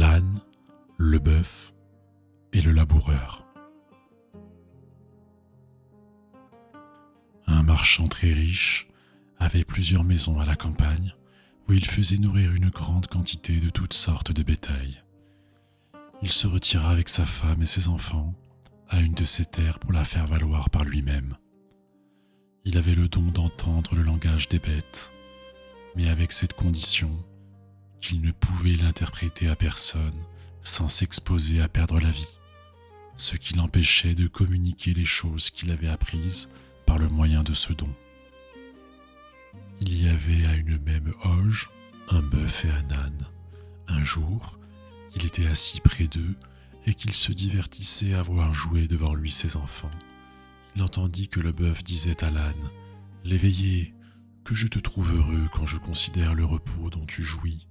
l'âne, le bœuf et le laboureur. Un marchand très riche avait plusieurs maisons à la campagne où il faisait nourrir une grande quantité de toutes sortes de bétail. Il se retira avec sa femme et ses enfants à une de ses terres pour la faire valoir par lui-même. Il avait le don d'entendre le langage des bêtes, mais avec cette condition qu'il ne pouvait l'interpréter à personne sans s'exposer à perdre la vie, ce qui l'empêchait de communiquer les choses qu'il avait apprises par le moyen de ce don. Il y avait à une même auge un bœuf et un âne. Un jour, il était assis près d'eux et qu'il se divertissait à voir jouer devant lui ses enfants. Il entendit que le bœuf disait à l'âne : « L'éveillé, que je te trouve heureux quand je considère le repos dont tu jouis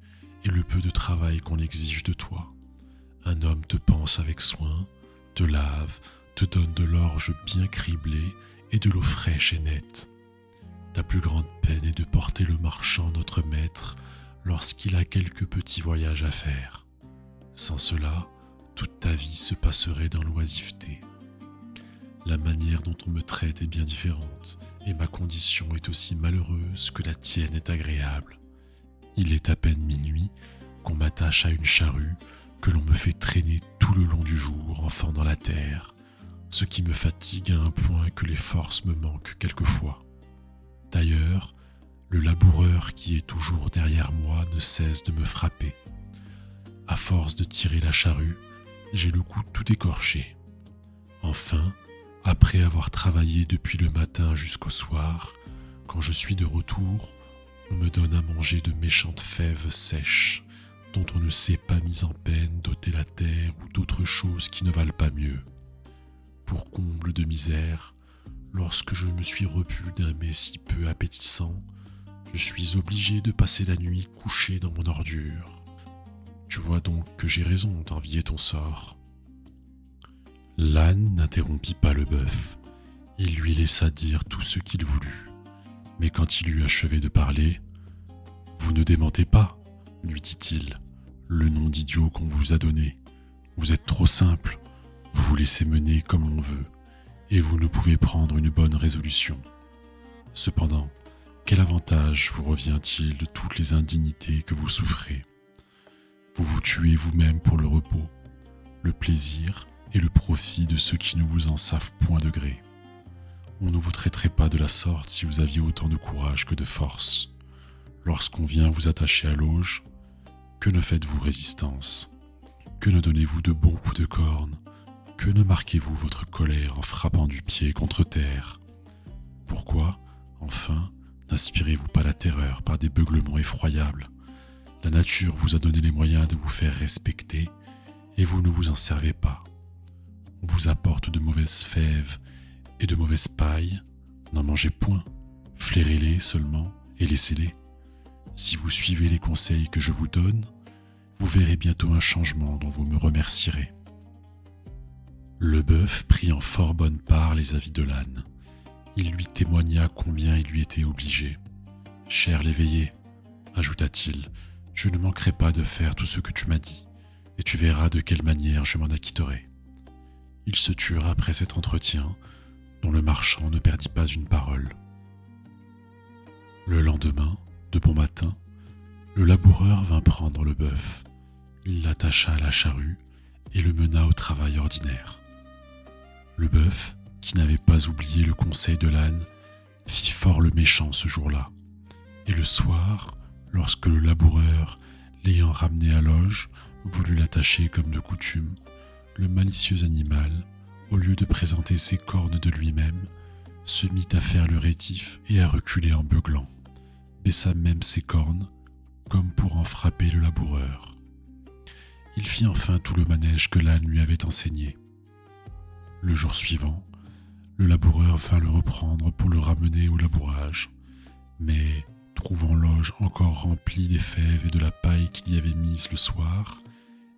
et le peu de travail qu'on exige de toi. Un homme te panse avec soin, te lave, te donne de l'orge bien criblée et de l'eau fraîche et nette. Ta plus grande peine est de porter le marchand notre maître lorsqu'il a quelques petits voyages à faire. Sans cela, toute ta vie se passerait dans l'oisiveté. La manière dont on me traite est bien différente, et ma condition est aussi malheureuse que la tienne est agréable. Il est à peine minuit qu'on m'attache à une charrue, que l'on me fait traîner tout le long du jour, enfant dans la terre, ce qui me fatigue à un point que les forces me manquent quelquefois. D'ailleurs, le laboureur qui est toujours derrière moi ne cesse de me frapper. À force de tirer la charrue, j'ai le cou tout écorché. Enfin, après avoir travaillé depuis le matin jusqu'au soir, quand je suis de retour, on me donne à manger de méchantes fèves sèches, dont on ne s'est pas mis en peine d'ôter la terre ou d'autres choses qui ne valent pas mieux. Pour comble de misère, lorsque je me suis repu d'un mets si peu appétissant, je suis obligé de passer la nuit couché dans mon ordure. Tu vois donc que j'ai raison d'envier ton sort. » L'âne n'interrompit pas le bœuf. Il lui laissa dire tout ce qu'il voulut. Mais quand il eut achevé de parler, « Vous ne démentez pas, lui dit-il, le nom d'idiot qu'on vous a donné. Vous êtes trop simple, vous vous laissez mener comme l'on veut, et vous ne pouvez prendre une bonne résolution. Cependant, quel avantage vous revient-il de toutes les indignités que vous souffrez ? Vous vous tuez vous-même pour le repos, le plaisir et le profit de ceux qui ne vous en savent point de gré. On ne vous traiterait pas de la sorte si vous aviez autant de courage que de force. Lorsqu'on vient vous attacher à l'auge, que ne faites-vous résistance ? Que ne donnez-vous de bons coups de corne ? Que ne marquez-vous votre colère en frappant du pied contre terre ? Pourquoi, enfin, n'aspirez-vous pas la terreur par des beuglements effroyables ? La nature vous a donné les moyens de vous faire respecter et vous ne vous en servez pas. On vous apporte de mauvaises fèves et de mauvaises pailles, n'en mangez point, flairez-les seulement et laissez-les. Si vous suivez les conseils que je vous donne, vous verrez bientôt un changement dont vous me remercierez. » Le bœuf prit en fort bonne part les avis de l'âne. Il lui témoigna combien il lui était obligé. « Cher l'éveillé, ajouta-t-il, je ne manquerai pas de faire tout ce que tu m'as dit, et tu verras de quelle manière je m'en acquitterai. » Ils se turent après cet entretien, dont le marchand ne perdit pas une parole. Le lendemain, de bon matin, le laboureur vint prendre le bœuf. Il l'attacha à la charrue et le mena au travail ordinaire. Le bœuf, qui n'avait pas oublié le conseil de l'âne, fit fort le méchant ce jour-là. Et le soir, lorsque le laboureur, l'ayant ramené à l'auge, voulut l'attacher comme de coutume, le malicieux animal, au lieu de présenter ses cornes de lui-même, se mit à faire le rétif et à reculer en beuglant, baissa même ses cornes, comme pour en frapper le laboureur. Il fit enfin tout le manège que l'âne lui avait enseigné. Le jour suivant, le laboureur vint le reprendre pour le ramener au labourage, mais, trouvant l'auge encore remplie des fèves et de la paille qu'il y avait mise le soir,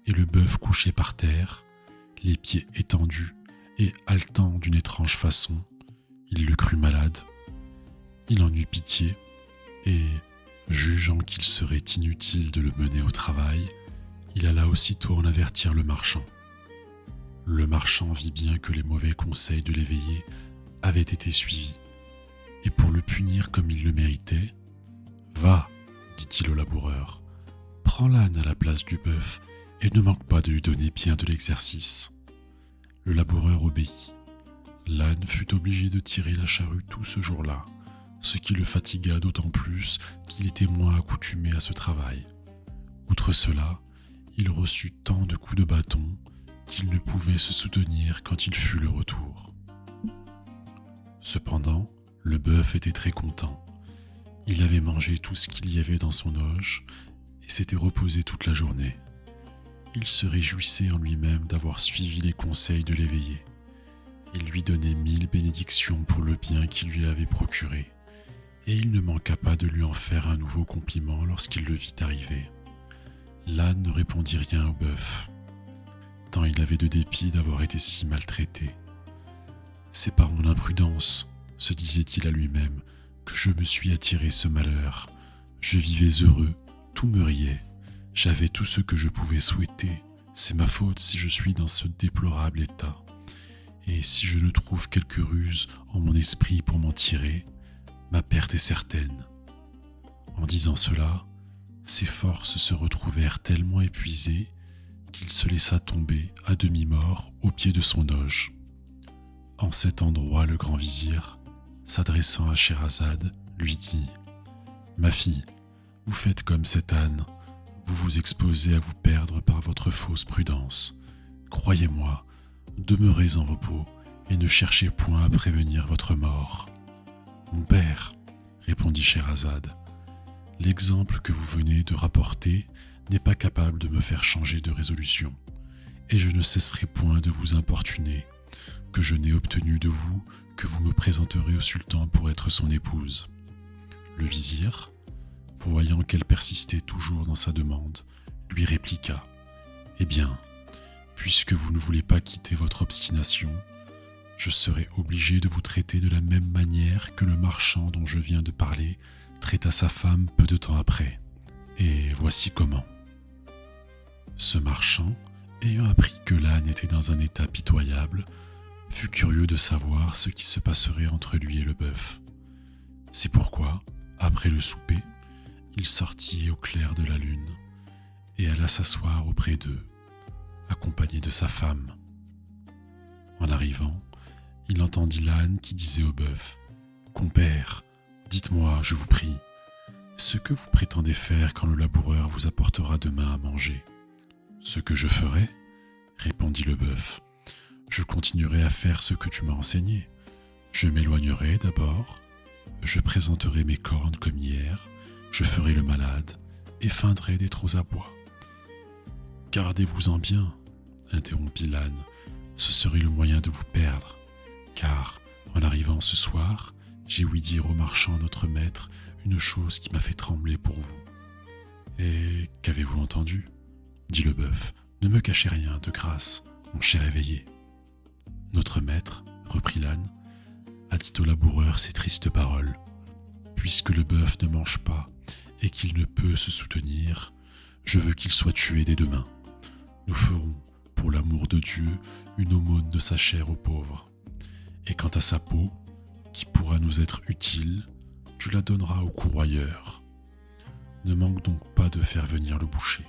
et le bœuf couché par terre, les pieds étendus et haletant d'une étrange façon, il le crut malade. Il en eut pitié et, jugeant qu'il serait inutile de le mener au travail, Il alla aussitôt en avertir le marchand. Le marchand vit bien que les mauvais conseils de l'éveillé avaient été suivis, et pour le punir comme il le méritait, « Va, dit-il au laboureur, prends l'âne à la place du bœuf et ne manque pas de lui donner bien de l'exercice. » Le laboureur obéit. L'âne fut obligé de tirer la charrue tout ce jour-là, ce qui le fatigua d'autant plus qu'il était moins accoutumé à ce travail. Outre cela, il reçut tant de coups de bâton qu'il ne pouvait se soutenir quand il fut le retour. Cependant, le bœuf était très content. Il avait mangé tout ce qu'il y avait dans son auge et s'était reposé toute la journée. Il se réjouissait en lui-même d'avoir suivi les conseils de l'éveillé. Il lui donnait 1000 bénédictions pour le bien qu'il lui avait procuré, et il ne manqua pas de lui en faire un nouveau compliment lorsqu'il le vit arriver. L'âne ne répondit rien au bœuf, tant il avait de dépit d'avoir été si maltraité. « C'est par mon imprudence, se disait-il à lui-même, que je me suis attiré ce malheur. Je vivais heureux, tout me riait. J'avais tout ce que je pouvais souhaiter. C'est ma faute si je suis dans ce déplorable état. Et si je ne trouve quelque ruse en mon esprit pour m'en tirer, ma perte est certaine. » En disant cela, ses forces se retrouvèrent tellement épuisées qu'il se laissa tomber à demi-mort au pied de son auge. En cet endroit, le grand vizir, s'adressant à Scheherazade, lui dit « Ma fille, vous faites comme cet âne, vous vous exposez à vous perdre par votre fausse prudence. Croyez-moi, demeurez en repos et ne cherchez point à prévenir votre mort. » « Mon père, répondit Scheherazade, l'exemple que vous venez de rapporter n'est pas capable de me faire changer de résolution, et je ne cesserai point de vous importuner, que je n'ai obtenu de vous que vous me présenterez au sultan pour être son épouse. » Le vizir, voyant qu'elle persistait toujours dans sa demande, lui répliqua « Eh bien, puisque vous ne voulez pas quitter votre obstination, je serai obligé de vous traiter de la même manière que le marchand dont je viens de parler traita sa femme peu de temps après. Et voici comment. » Ce marchand, ayant appris que l'âne était dans un état pitoyable, fut curieux de savoir ce qui se passerait entre lui et le bœuf. C'est pourquoi, après le souper, il sortit au clair de la lune et alla s'asseoir auprès d'eux, accompagné de sa femme. En arrivant, il entendit l'âne qui disait au bœuf « Compère, dites-moi, je vous prie, ce que vous prétendez faire quand le laboureur vous apportera demain à manger. »« Ce que je ferai, répondit le bœuf, je continuerai à faire ce que tu m'as enseigné. Je m'éloignerai d'abord, je présenterai mes cornes comme hier, je ferai le malade et feindrai d'être aux abois. »« Gardez-vous-en bien, interrompit l'âne, ce serait le moyen de vous perdre, car, en arrivant ce soir, j'ai ouï dire au marchand notre maître une chose qui m'a fait trembler pour vous. »« Et qu'avez-vous entendu ?» dit le bœuf. « Ne me cachez rien, de grâce, mon cher éveillé. » « Notre maître, reprit l'âne, a dit au laboureur ces tristes paroles. Puisque le bœuf ne mange pas et qu'il ne peut se soutenir, je veux qu'il soit tué dès demain. Nous ferons, pour l'amour de Dieu, une aumône de sa chair aux pauvres. Et quant à sa peau, qui pourra nous être utile, tu la donneras au courroyeur. Ne manque donc pas de faire venir le boucher. »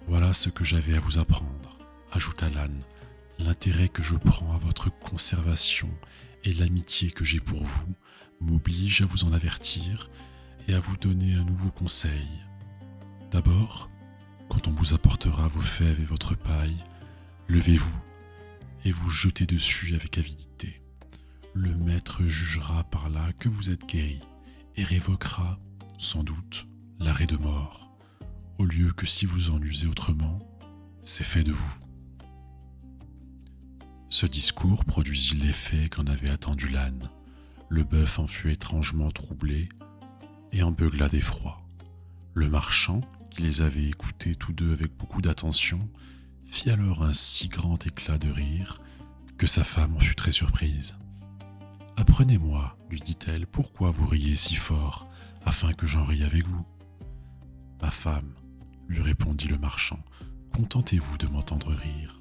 « Voilà ce que j'avais à vous apprendre, ajouta l'âne. L'intérêt que je prends à votre conservation et l'amitié que j'ai pour vous m'obligent à vous en avertir et à vous donner un nouveau conseil. D'abord, quand on vous apportera vos fèves et votre paille, levez-vous et vous jetez dessus avec avidité. Le maître jugera par là que vous êtes guéri et révoquera, sans doute, l'arrêt de mort, au lieu que si vous en usez autrement, c'est fait de vous. Ce discours produisit l'effet qu'en avait attendu l'âne. Le bœuf en fut étrangement troublé et en beugla d'effroi. Le marchand, qui les avait écoutés tous deux avec beaucoup d'attention, fit alors un si grand éclat de rire que sa femme en fut très surprise. « Apprenez-moi, lui dit-elle, pourquoi vous riez si fort, afin que j'en rie avec vous. »« Ma femme, lui répondit le marchand. Contentez-vous de m'entendre rire.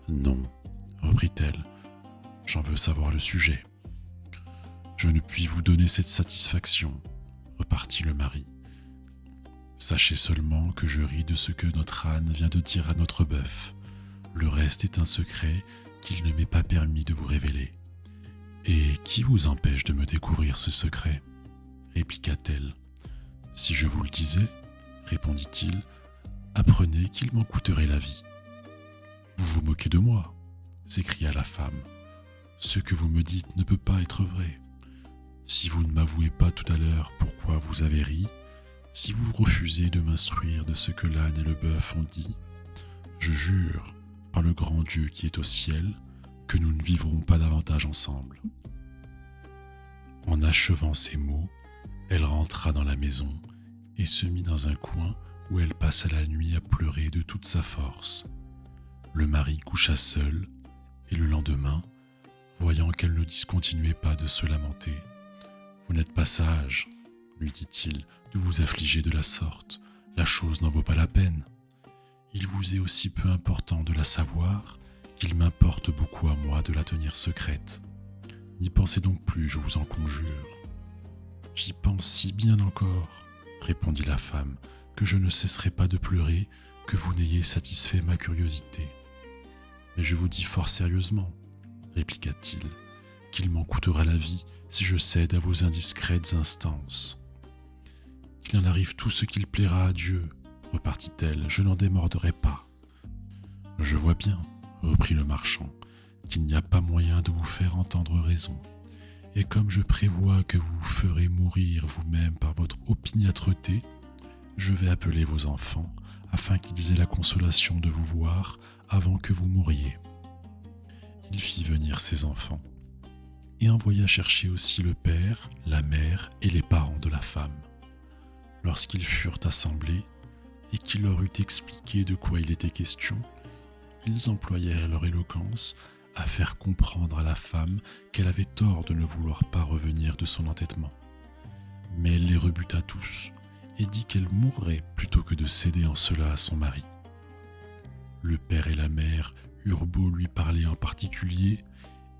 Non, reprit-elle, j'en veux savoir le sujet. Je ne puis vous donner cette satisfaction, repartit le mari. Sachez seulement que je ris de ce que notre âne vient de dire à notre bœuf. Le reste est un secret qu'il ne m'est pas permis de vous révéler. Et qui vous empêche de me découvrir ce secret ? Répliqua-t-elle. Si je vous le disais, répondit-il, apprenez qu'il m'en coûterait la vie. Vous vous moquez de moi, s'écria la femme. Ce que vous me dites ne peut pas être vrai. Si vous ne m'avouez pas tout à l'heure pourquoi vous avez ri, si vous refusez de m'instruire de ce que l'âne et le bœuf ont dit, je jure, par le grand Dieu qui est au ciel, que nous ne vivrons pas davantage ensemble. En achevant ces mots, elle rentra dans la maison et se mit dans un coin où elle passa la nuit à pleurer de toute sa force. Le mari coucha seul, et le lendemain, voyant qu'elle ne discontinuait pas de se lamenter, « Vous n'êtes pas sage, lui dit-il, de vous affliger de la sorte, la chose n'en vaut pas la peine. Il vous est aussi peu important de la savoir qu'il m'importe beaucoup à moi de la tenir secrète. N'y pensez donc plus, je vous en conjure. » « J'y pense si bien encore, répondit la femme, que je ne cesserai pas de pleurer que vous n'ayez satisfait ma curiosité. Mais je vous dis fort sérieusement, répliqua-t-il, qu'il m'en coûtera la vie si je cède à vos indiscrètes instances. Qu'il en arrive tout ce qu'il plaira à Dieu, repartit-elle, je n'en démordrai pas. Je vois bien, reprit le marchand, qu'il n'y a pas moyen de vous faire entendre raison. Et comme je prévois que vous ferez mourir vous-même par votre opiniâtreté, je vais appeler vos enfants afin qu'ils aient la consolation de vous voir avant que vous mouriez. Il fit venir ses enfants et envoya chercher aussi le père, la mère et les parents de la femme. Lorsqu'ils furent assemblés et qu'il leur eut expliqué de quoi il était question, ils employèrent leur éloquence à faire comprendre à la femme qu'elle avait tort de ne vouloir pas revenir de son entêtement. Mais elle les rebuta tous et dit qu'elle mourrait plutôt que de céder en cela à son mari. Le père et la mère eurent beau lui parler en particulier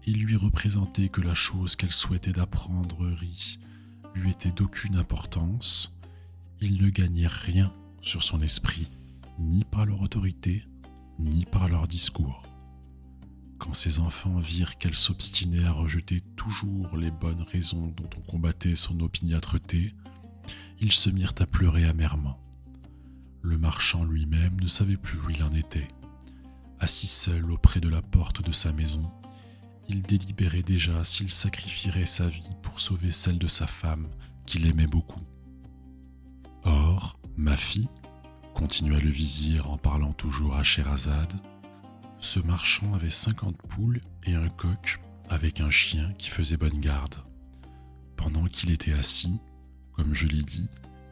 et lui représenter que la chose qu'elle souhaitait d'apprendre lui était d'aucune importance, ils ne gagnèrent rien sur son esprit, ni par leur autorité, ni par leur discours. Quand ses enfants virent qu'elle s'obstinait à rejeter toujours les bonnes raisons dont on combattait son opiniâtreté, ils se mirent à pleurer amèrement. Le marchand lui-même ne savait plus où il en était. Assis seul auprès de la porte de sa maison, il délibérait déjà s'il sacrifierait sa vie pour sauver celle de sa femme, qu'il aimait beaucoup. « Or, ma fille, continua le vizir en parlant toujours à Scheherazade, ce marchand avait 50 poules et un coq avec un chien qui faisait bonne garde. Pendant qu'il était assis, comme je l'ai dit,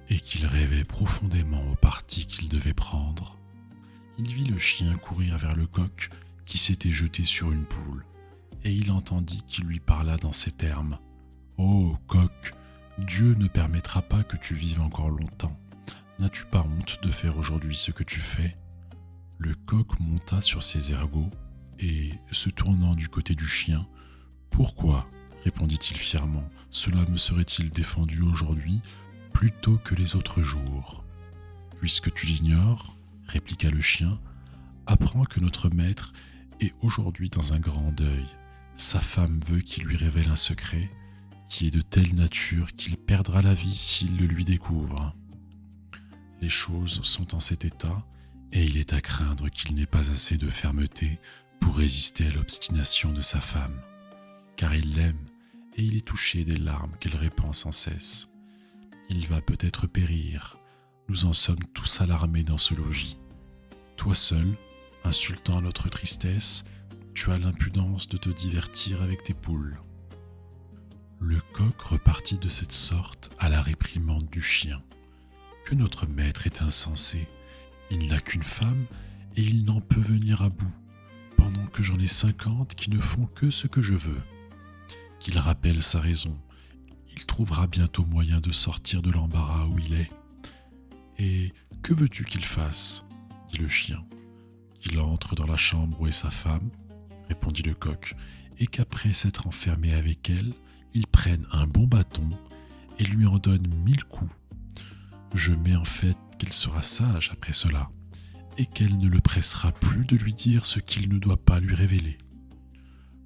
et qu'il rêvait profondément au parti qu'il devait prendre, il vit le chien courir vers le coq qui s'était jeté sur une poule, et il entendit qu'il lui parla dans ces termes. « Ô coq, Dieu ne permettra pas que tu vives encore longtemps. N'as-tu pas honte de faire aujourd'hui ce que tu fais ?» Le coq monta sur ses ergots et, se tournant du côté du chien, « Pourquoi, répondit-il fièrement, cela me serait-il défendu aujourd'hui plutôt que les autres jours ? Puisque tu l'ignores, répliqua le chien, apprends que notre maître est aujourd'hui dans un grand deuil. Sa femme veut qu'il lui révèle un secret qui est de telle nature qu'il perdra la vie s'il le lui découvre. Les choses sont en cet état, et il est à craindre qu'il n'ait pas assez de fermeté pour résister à l'obstination de sa femme, car il l'aime et il est touché des larmes qu'elle répand sans cesse. Il va peut-être périr, nous en sommes tous alarmés dans ce logis. Toi seul, insultant notre tristesse, tu as l'impudence de te divertir avec tes poules. » Le coq repartit de cette sorte à la réprimande du chien. « Que notre maître est insensé. Il n'a qu'une femme et il n'en peut venir à bout, pendant que j'en ai 50 qui ne font que ce que je veux. Qu'il rappelle sa raison, il trouvera bientôt moyen de sortir de l'embarras où il est. Et que veux-tu qu'il fasse ?» dit le chien. « Qu'il entre dans la chambre où est sa femme, » répondit le coq, « et qu'après s'être enfermé avec elle, il prenne un bon bâton et lui en donne 1000 coups. Je mets en fait qu'elle sera sage après cela, et qu'elle ne le pressera plus de lui dire ce qu'il ne doit pas lui révéler. »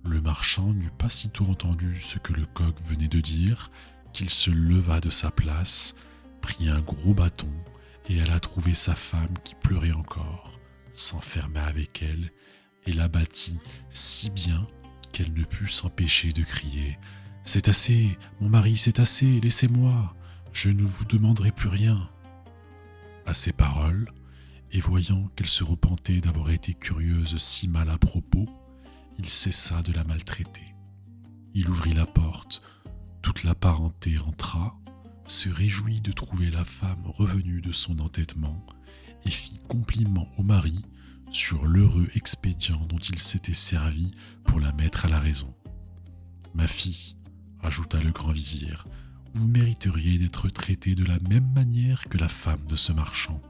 Le marchand n'eut pas sitôt entendu ce que le coq venait de dire qu'il se leva de sa place, prit un gros bâton et alla trouver sa femme qui pleurait encore, s'enferma avec elle et la battit si bien qu'elle ne put s'empêcher de crier « C'est assez, mon mari, c'est assez, laissez-moi, je ne vous demanderai plus rien. » À ces paroles, et voyant qu'elle se repentait d'avoir été curieuse si mal à propos, il cessa de la maltraiter. Il ouvrit la porte, toute la parenté entra, se réjouit de trouver la femme revenue de son entêtement et fit compliment au mari sur l'heureux expédient dont il s'était servi pour la mettre à la raison. « Ma fille, » ajouta le grand vizir, « vous mériteriez d'être traitée de la même manière que la femme de ce marchand. »«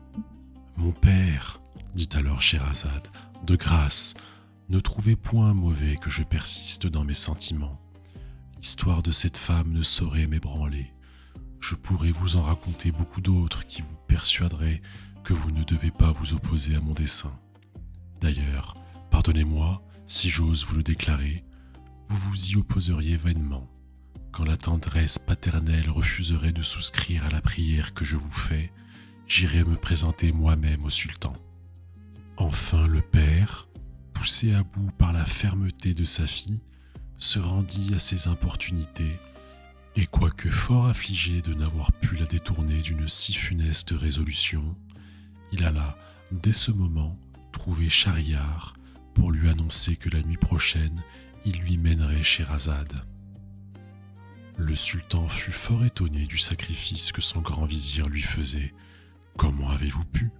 Mon père, » dit alors Scheherazade, « de grâce, ne trouvez point mauvais que je persiste dans mes sentiments. L'histoire de cette femme ne saurait m'ébranler. Je pourrais vous en raconter beaucoup d'autres qui vous persuaderaient que vous ne devez pas vous opposer à mon dessein. D'ailleurs, pardonnez-moi, si j'ose vous le déclarer, vous vous y opposeriez vainement. Quand la tendresse paternelle refuserait de souscrire à la prière que je vous fais, j'irai me présenter moi-même au sultan. » Enfin le père, poussé à bout par la fermeté de sa fille, se rendit à ses importunités, et quoique fort affligé de n'avoir pu la détourner d'une si funeste résolution, il alla, dès ce moment, trouver Schahriar pour lui annoncer que la nuit prochaine, il lui mènerait Scheherazade. Le sultan fut fort étonné du sacrifice que son grand vizir lui faisait. « Comment avez-vous pu,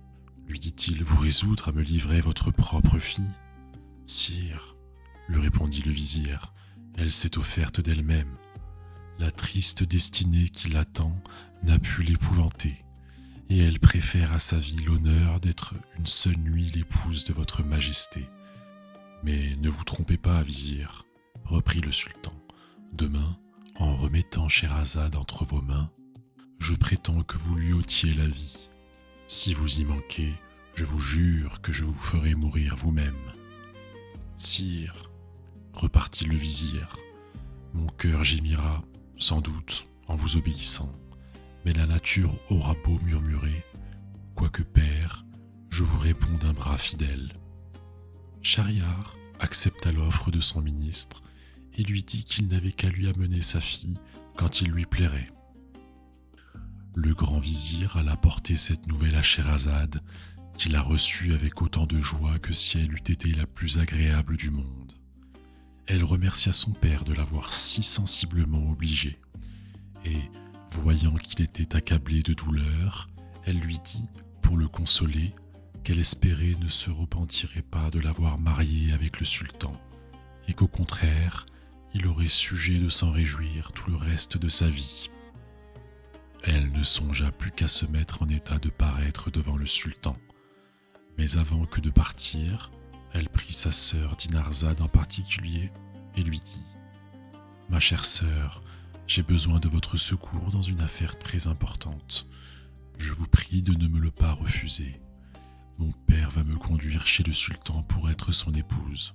lui dit-il, vous résoudre à me livrer votre propre fille ? » « Sire, lui répondit le vizir, elle s'est offerte d'elle-même. La triste destinée qui l'attend n'a pu l'épouvanter, et elle préfère à sa vie l'honneur d'être une seule nuit l'épouse de votre majesté. Mais ne vous trompez pas, vizir, reprit le sultan. Demain, en remettant Scheherazade entre vos mains, je prétends que vous lui ôtiez la vie. Si vous y manquez, je vous jure que je vous ferai mourir vous-même. Sire, repartit le vizir, mon cœur gémira, sans doute, en vous obéissant, mais la nature aura beau murmurer, quoique père, je vous réponds d'un bras fidèle. Schahriar accepta l'offre de son ministre et lui dit qu'il n'avait qu'à lui amener sa fille quand il lui plairait. Le grand vizir alla porter cette nouvelle à Scheherazade, qui la reçut avec autant de joie que si elle eût été la plus agréable du monde. Elle remercia son père de l'avoir si sensiblement obligée, et, voyant qu'il était accablé de douleur, elle lui dit, pour le consoler, qu'elle espérait ne se repentirait pas de l'avoir marié avec le sultan, et qu'au contraire, il aurait sujet de s'en réjouir tout le reste de sa vie. Elle ne songea plus qu'à se mettre en état de paraître devant le sultan. Mais avant que de partir, elle prit sa sœur Dinarzade en particulier et lui dit « Ma chère sœur, j'ai besoin de votre secours dans une affaire très importante. Je vous prie de ne me le pas refuser. Mon père va me conduire chez le sultan pour être son épouse.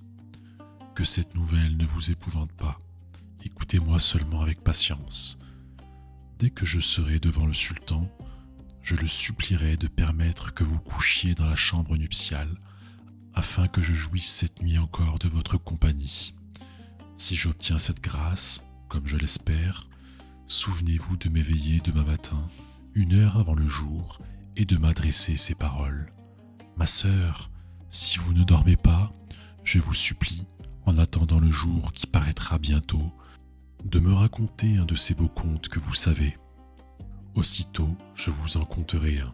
Que cette nouvelle ne vous épouvante pas. Écoutez-moi seulement avec patience. Dès que je serai devant le sultan, je le supplierai de permettre que vous couchiez dans la chambre nuptiale, afin que je jouisse cette nuit encore de votre compagnie. Si j'obtiens cette grâce, comme je l'espère, souvenez-vous de m'éveiller demain matin, 1 heure avant le jour, et de m'adresser ces paroles. Ma sœur, si vous ne dormez pas, je vous supplie, en attendant le jour qui paraîtra bientôt, de me raconter un de ces beaux contes que vous savez. Aussitôt, je vous en conterai un,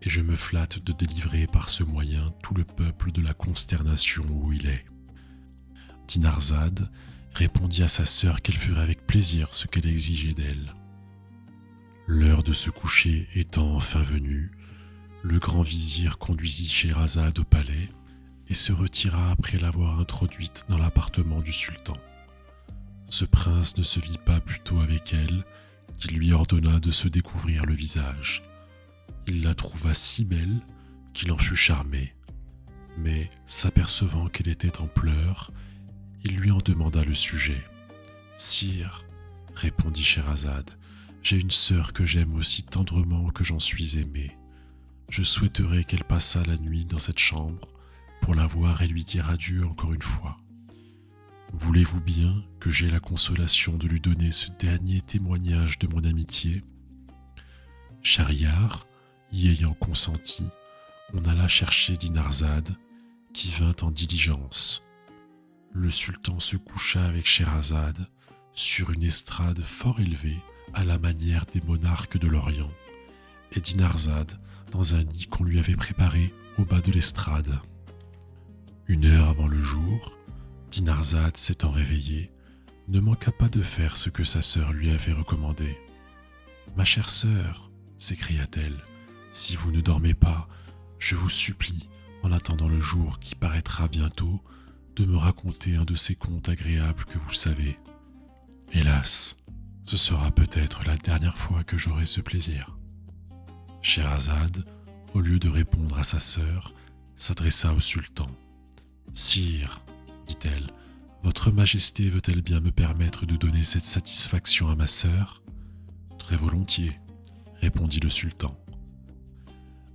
et je me flatte de délivrer par ce moyen tout le peuple de la consternation où il est. » Dinarzade répondit à sa sœur qu'elle ferait avec plaisir ce qu'elle exigeait d'elle. L'heure de se coucher étant enfin venue, Le grand vizir conduisit Scheherazade au palais et se retira après l'avoir introduite dans l'appartement du sultan. Ce prince ne se vit pas plutôt avec elle qu'il lui ordonna de se découvrir le visage. Il la trouva si belle qu'il en fut charmé, mais s'apercevant qu'elle était en pleurs, il lui en demanda le sujet. « Sire, répondit Scheherazade, j'ai une sœur que j'aime aussi tendrement que j'en suis aimée. Je souhaiterais qu'elle passât la nuit dans cette chambre pour la voir et lui dire adieu encore une fois. Voulez-vous bien que j'aie la consolation de lui donner ce dernier témoignage de mon amitié ?» Schahriar y ayant consenti, on alla chercher Dinarzade, qui vint en diligence. Le sultan se coucha avec Scheherazade sur une estrade fort élevée à la manière des monarques de l'Orient, et Dinarzade dans un lit qu'on lui avait préparé au bas de l'estrade. 1 heure avant le jour, Dinarzade, s'étant réveillée, ne manqua pas de faire ce que sa sœur lui avait recommandé. « Ma chère sœur, s'écria-t-elle, si vous ne dormez pas, je vous supplie, en attendant le jour qui paraîtra bientôt, de me raconter un de ces contes agréables que vous savez. Hélas, ce sera peut-être la dernière fois que j'aurai ce plaisir. » Scheherazade, au lieu de répondre à sa sœur, s'adressa au sultan. « Sire, dit-elle, votre majesté veut-elle bien me permettre de donner cette satisfaction à ma sœur ? » « Très volontiers, répondit le sultan.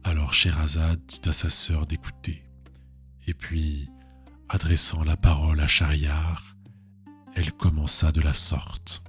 Alors Scheherazade dit à sa sœur d'écouter, et puis, adressant la parole à Schahriar, elle commença de la sorte.